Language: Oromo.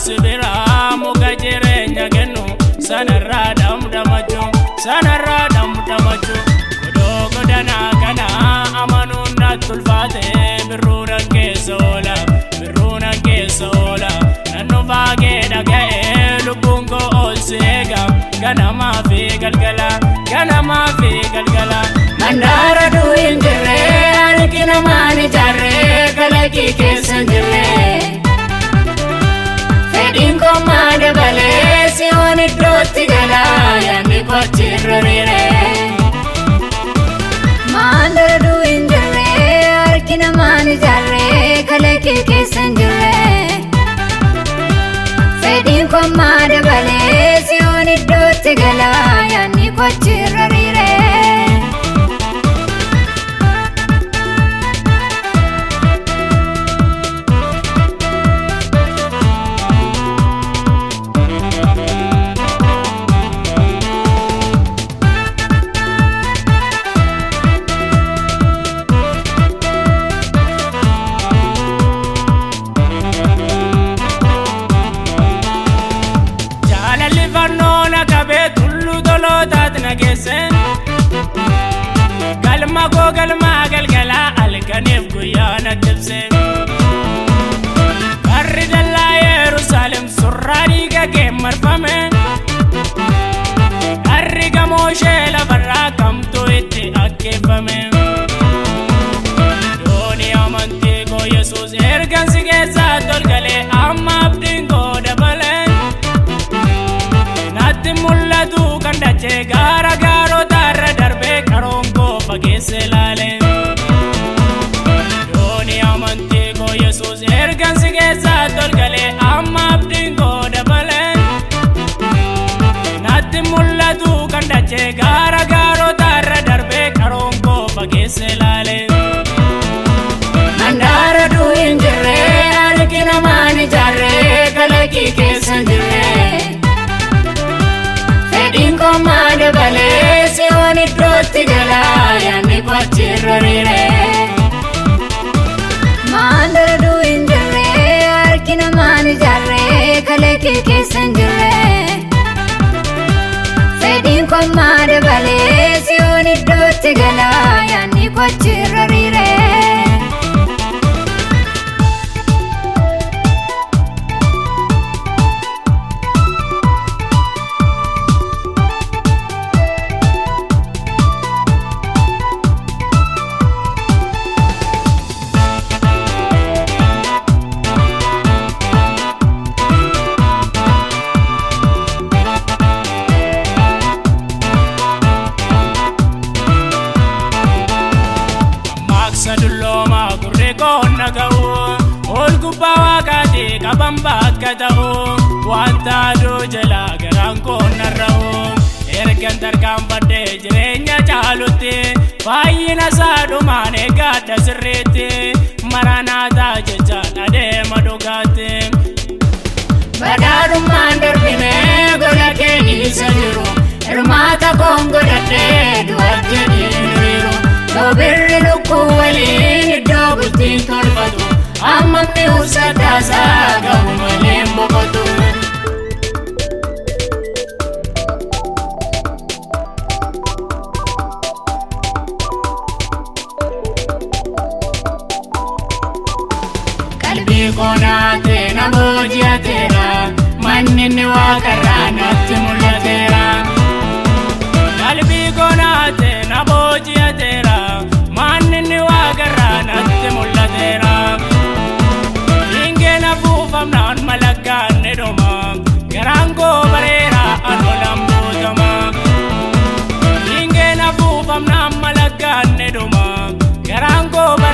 sibira muka jireenya kennu sanarraa damdamachu godoo godanaa kana amanuun natti ulfaate birruunan keessa oola nannu baagee dhaga'ee lubbuun koo oolsi eega ganamaa fi galgala Mandara du'in jirre argina maani jarre kalaqii keessa jirre fedhiin koo maada balee si'oon iddootti gala yaadni kochirra riire. Mandara du'in jirre argina maani jarre kalaqii keessa jirre fedhiin koo maada balee si'oon iddootti gala yaadni kochirra riire. Galma galgala alkaneef guyyaa na dibse karri dallaa Yerusaalem surraa dhiiga kee marfame karri gamoo ishee lafarraa kamtuu itti akkeeffame doonii amantii koo Yesuus ergan si keessaa tolgalee amma abdiin koo dabale natti mul'atu kan dachee gaara gaarotaarra darbee karoon koo fageesse laale doonii amantii koo Yesuus ergan si keessaa tolgalee amma abdiin koo dabale natti mul'atu kan dachee gaara gaarotaarra darbee karoon koo fageesse laale. Mandara du'in jirre argina maani jarre kalaqii keessa jirre fedhiin koo maada balee si'oon iddootti gala yaadni kochirra riire. Mandara du'in jirre argina maani jarre kalaqii keessa jirre fedhiin koo maada balee si'oon iddootti gala yaadni kochirra riire. Sadulloma gurre konna ga'u ol gubbaa waaqaati qaban bakka ta'u wanta aduu jala garaan konna ra'u ergan tarkaanfadhee jireenya caalutti baay'ina saadhumaan eeggadha sirriitti maranaataa jechaan adeema dhugaatti. Badhaadhummaan darbine gola keessa jiru hirmaata koon godhadhee du'atti dhiiriru. Dobirri lukkuu waliin iddoo bultiin tolfatu ammamni uffatasaa ga'u malee boqotu. Qalbii koo naatee na booji'ateera manni inni waaqarraa natti mul'ateera. Qalbii koo naatee na booji'ateera manni inni waaqarraa natti mul'ateera. Dhiingeen afuufamnaan malakkaan ni dhuma garaan koo bareera anolan buutama. Dhiingeen afuufamnaan malakkaan ni dhuma garaan koo bareera.